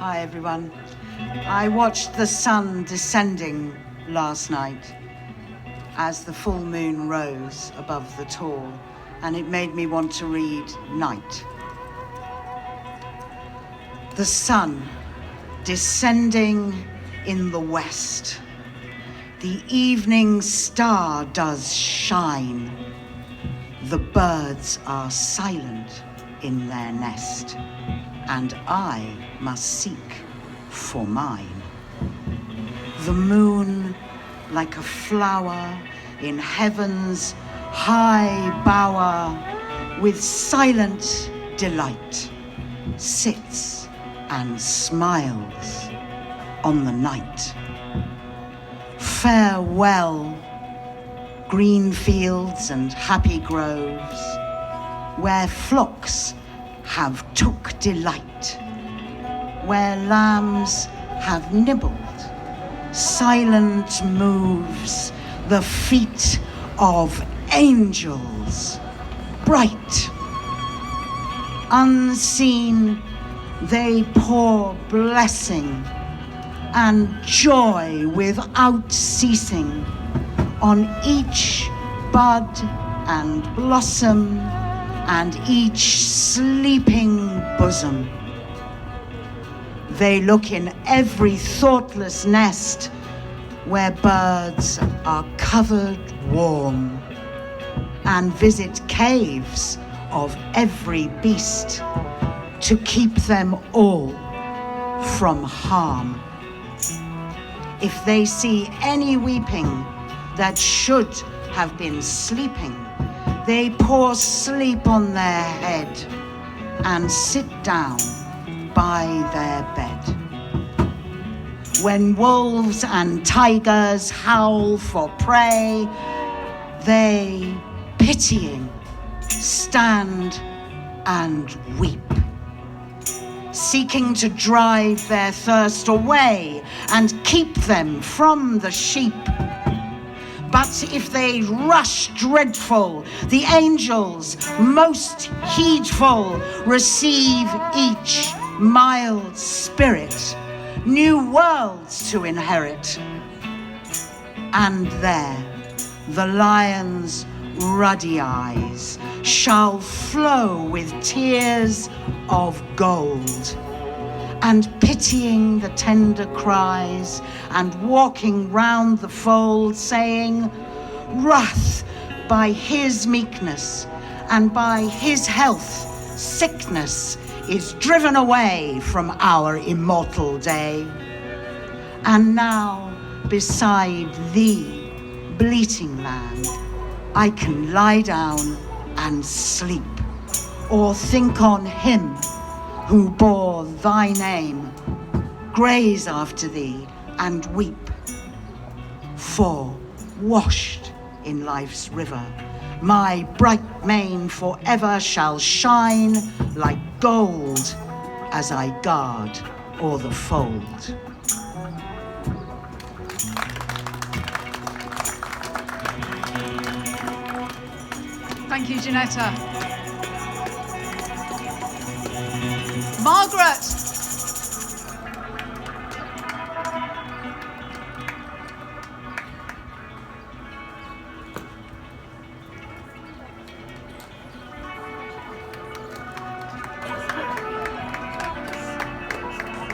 Hi everyone. I watched the sun descending last night as the full moon rose above the tor, and it made me want to read Night. The sun descending in the west, the evening star does shine. The birds are silent in their nest, and I must seek for mine. The moon, like a flower in heaven's high bower, with silent delight, sits and smiles on the night. Farewell, green fields and happy groves, where flocks have took delight, where lambs have nibbled. Silent moves the feet of angels bright. Unseen, they pour blessing and joy without ceasing on each bud and blossom and each sleeping bosom. They look in every thoughtless nest where birds are covered warm, and visit caves of every beast to keep them all from harm. If they see any weeping that should have been sleeping, they pour sleep on their head and sit down by their bed. When wolves and tigers howl for prey, they, pitying, stand and weep, seeking to drive their thirst away and keep them from the sheep. But if they rush dreadful, the angels most heedful receive each mild spirit, new worlds to inherit. And there the lion's ruddy eyes shall flow with tears of gold, and pitying the tender cries, and walking round the fold, saying, wrath by his meekness, and by his health sickness is driven away from our immortal day. And now beside thee, bleating land, I can lie down and sleep, or think on him who bore thy name, graze after thee and weep. For washed in life's river, my bright mane forever shall shine like gold as I guard o'er the fold. Thank you, Janetta. Margaret.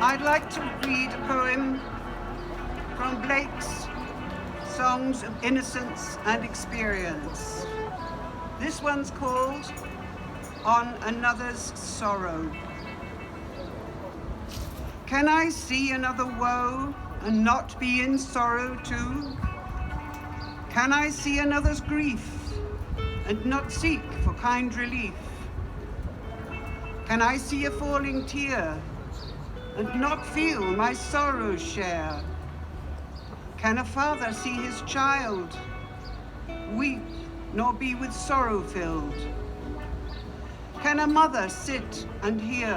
I'd like to read a poem from Blake's Songs of Innocence and Experience. This one's called On Another's Sorrow. Can I see another woe and not be in sorrow too? Can I see another's grief and not seek for kind relief? Can I see a falling tear and not feel my sorrow's share? Can a father see his child weep nor be with sorrow filled? Can a mother sit and hear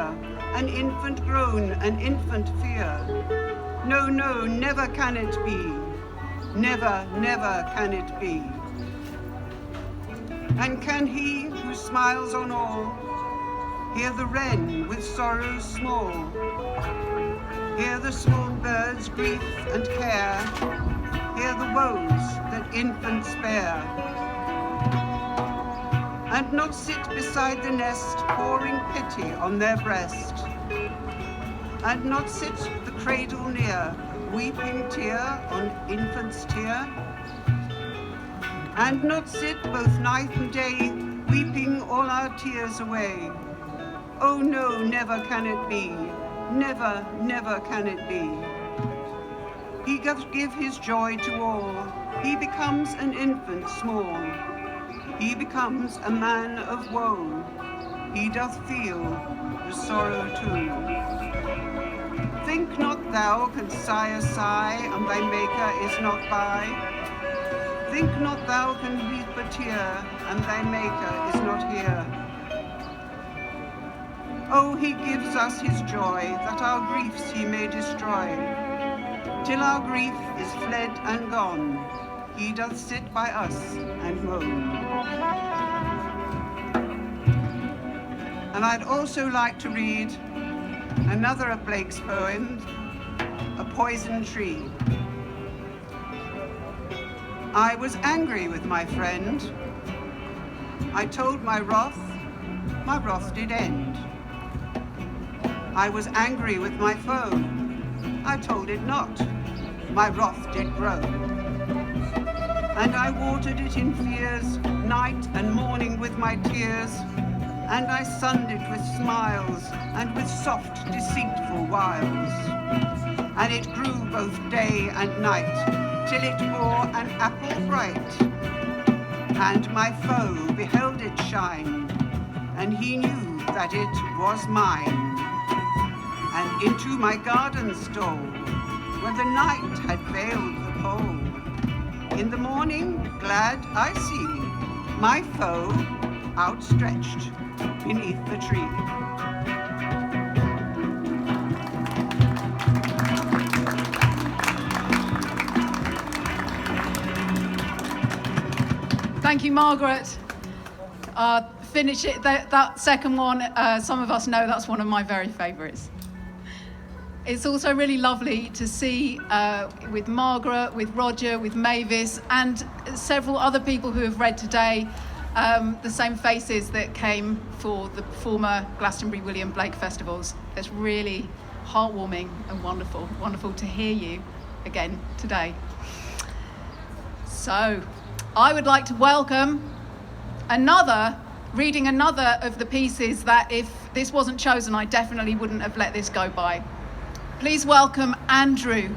an infant groan, an infant fear? No, no, never can it be. Never, never can it be. And can he who smiles on all hear the wren with sorrows small? Hear the small birds' grief and care. Hear the woes that infants bear. And not sit beside the nest, pouring pity on their breast. And not sit the cradle near, weeping tear on infant's tear. And not sit both night and day, weeping all our tears away. Oh no, never can it be. Never, never can it be. He doth give his joy to all. He becomes an infant small. He becomes a man of woe. He doth feel the sorrow too. Think not thou canst sigh a sigh, and thy Maker is not by. Think not thou can weep a tear, and thy Maker is not here. Oh, he gives us his joy, that our griefs he may destroy. Till our grief is fled and gone, he doth sit by us and moan. And I'd also like to read another of Blake's poems, A Poison Tree. I was angry with my friend. I told my wrath did end. I was angry with my foe. I told it not, my wrath did grow. And I watered it in fears, night and morning with my tears. And I sunned it with smiles, and with soft, deceitful wiles. And it grew both day and night, till it bore an apple bright. And my foe beheld it shine, and he knew that it was mine. And into my garden stole, when the night had veiled the pole. In the morning, glad I see my foe outstretched beneath the tree. Thank you, Margaret. Finish it. That second one, some of us know that's one of my very favourites. It's also really lovely to see with Margaret, with Roger, with Mavis, and several other people who have read today, the same faces that came for the former Glastonbury William Blake Festivals. It's really heartwarming and wonderful to hear you again today. So, I would like to welcome reading another of the pieces that if this wasn't chosen, I definitely wouldn't have let this go by. Please welcome Andrew.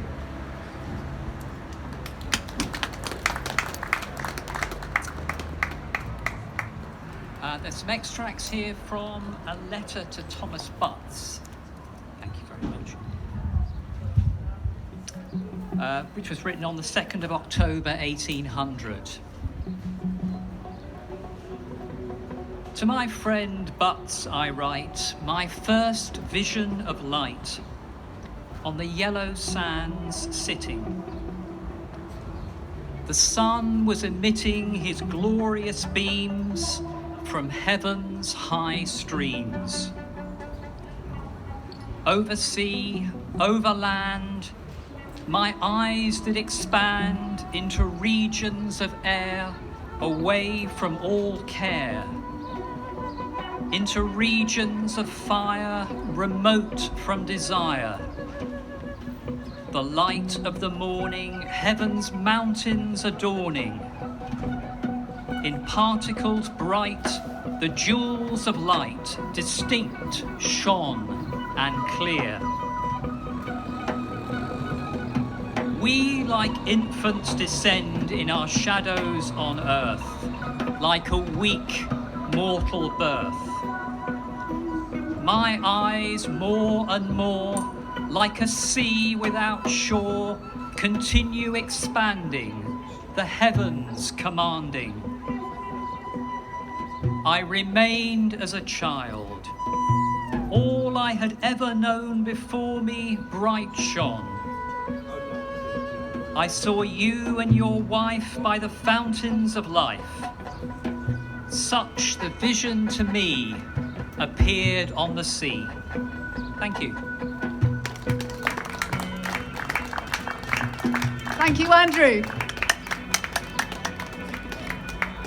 There's some extracts here from a letter to Thomas Butts. Thank you very much. Which was written on the 2nd of October 1800. To my friend Butts I write, my first vision of light, on the yellow sands sitting. The sun was emitting his glorious beams from heaven's high streams. Over sea, over land, my eyes did expand into regions of air away from all care, into regions of fire remote from desire. The light of the morning, heaven's mountains adorning. In particles bright, the jewels of light, distinct, shone and clear. We, like infants, descend in our shadows on earth, like a weak, mortal birth. My eyes more and more, like a sea without shore, continue expanding, the heavens commanding. I remained as a child. All I had ever known before me bright shone. I saw you and your wife by the fountains of life. Such the vision to me appeared on the sea. Thank you. Thank you, Andrew.